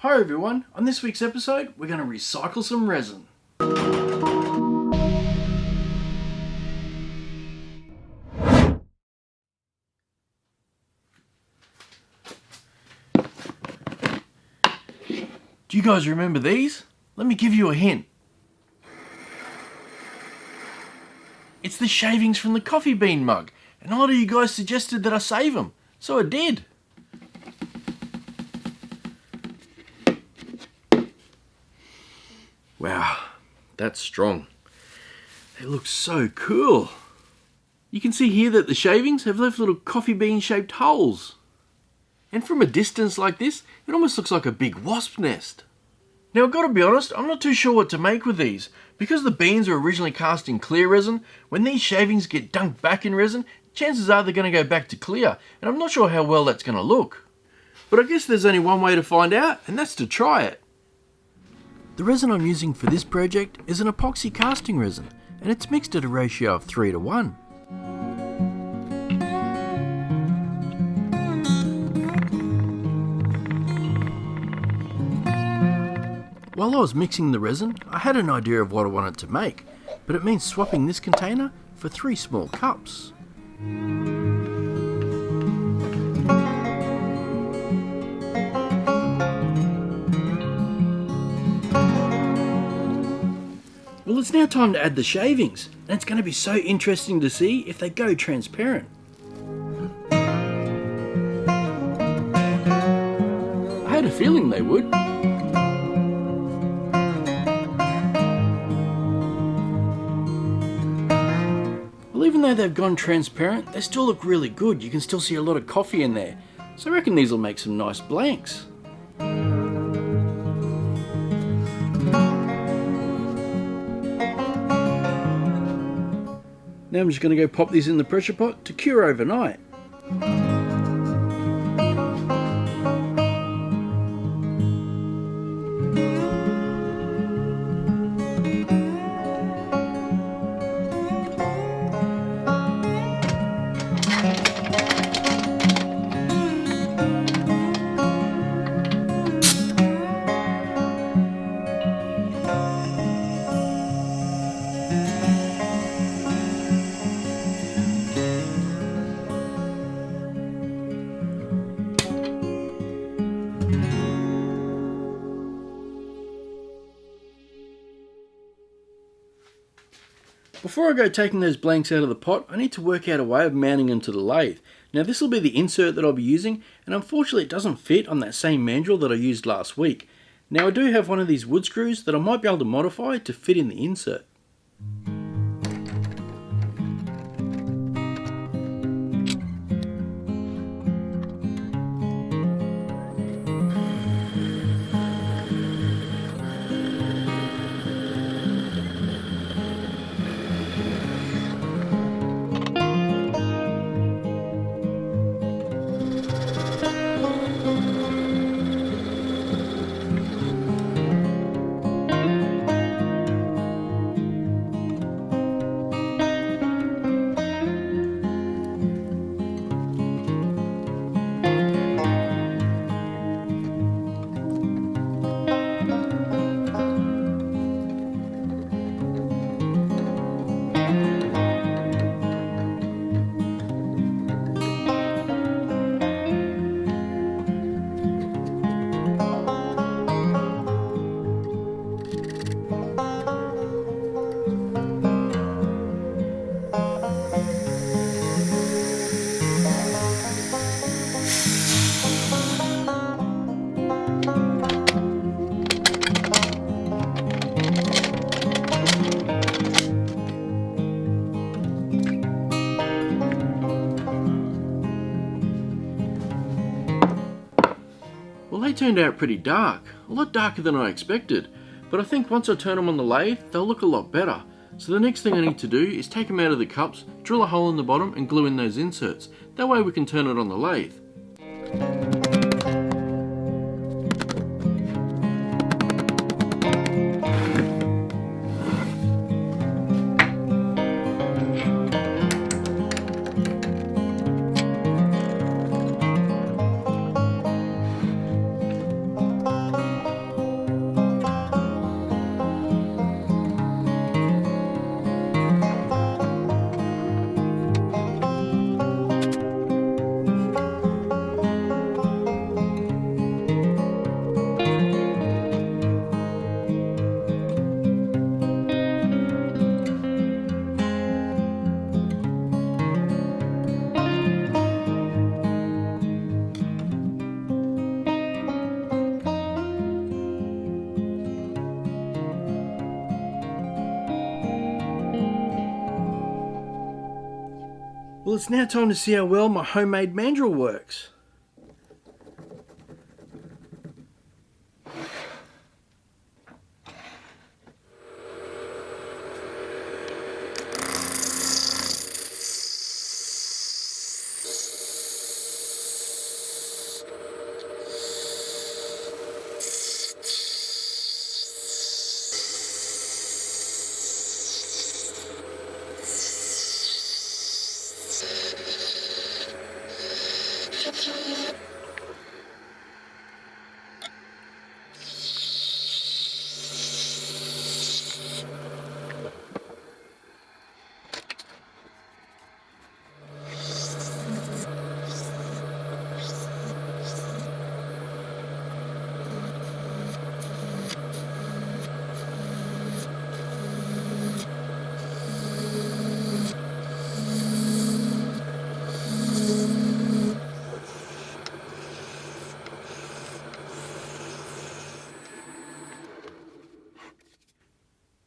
Hi everyone, on this week's episode we're going to recycle some resin. Do you guys remember these? Let me give you a hint. It's the shavings from the coffee bean mug, and a lot of you guys suggested that I save them, so I did. Wow, that's strong. They look so cool. You can see here that the shavings have left little coffee bean shaped holes. And from a distance like this, it almost looks like a big wasp nest. Now I've got to be honest, I'm not too sure what to make with these. Because the beans were originally cast in clear resin, when these shavings get dunked back in resin, chances are they're going to go back to clear, and I'm not sure how well that's going to look. But I guess there's only one way to find out, and that's to try it. The resin I'm using for this project is an epoxy casting resin, and it's mixed at a ratio of 3:1. While I was mixing the resin, I had an idea of what I wanted to make, but it means swapping this container for 3 small cups. Well, it's now time to add the shavings, and it's going to be so interesting to see if they go transparent. I had a feeling they would. Well, even though they've gone transparent, they still look really good. You can still see a lot of coffee in there. So I reckon these will make some nice blanks. Now I'm just going to go pop these in the pressure pot to cure overnight. Before I go taking those blanks out of the pot, I need to work out a way of mounting them to the lathe. Now this will be the insert that I'll be using, and unfortunately it doesn't fit on that same mandrel that I used last week. Now I do have one of these wood screws that I might be able to modify to fit in the insert. Well, they turned out pretty dark, a lot darker than I expected, but I think once I turn them on the lathe, they'll look a lot better. So the next thing I need to do is take them out of the cups, drill a hole in the bottom and glue in those inserts. That way we can turn it on the lathe. Well, it's now time to see how well my homemade mandrel works.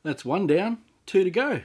That's one down, 2 to go.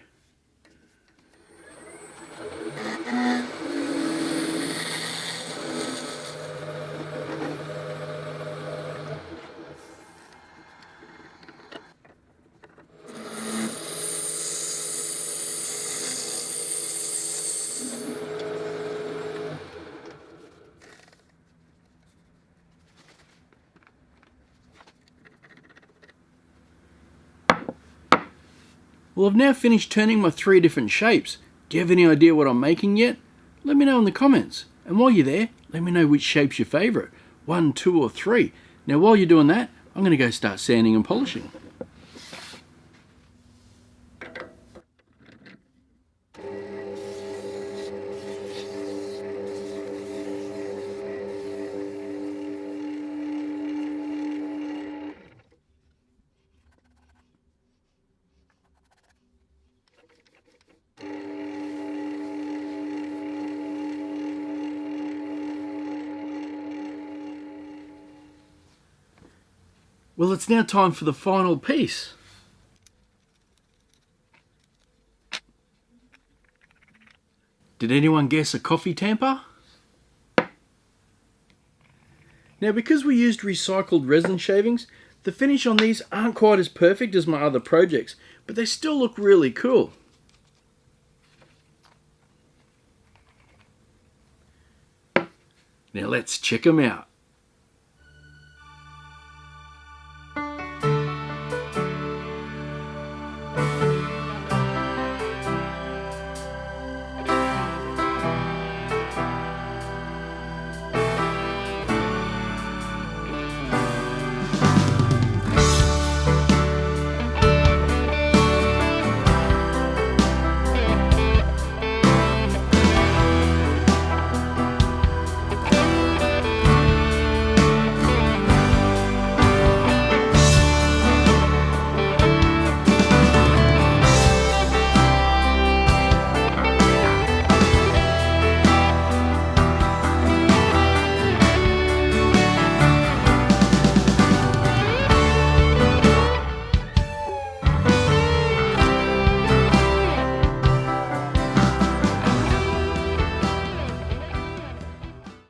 Well, I've now finished turning my 3 different shapes. Do you have any idea what I'm making yet? Let me know in the comments. And while you're there, let me know which shape's your favourite. 1, 2 or 3. Now while you're doing that, I'm going to go start sanding and polishing. Well, it's now time for the final piece. Did anyone guess a coffee tamper? Now, because we used recycled resin shavings, the finish on these aren't quite as perfect as my other projects, but they still look really cool. Now let's check them out.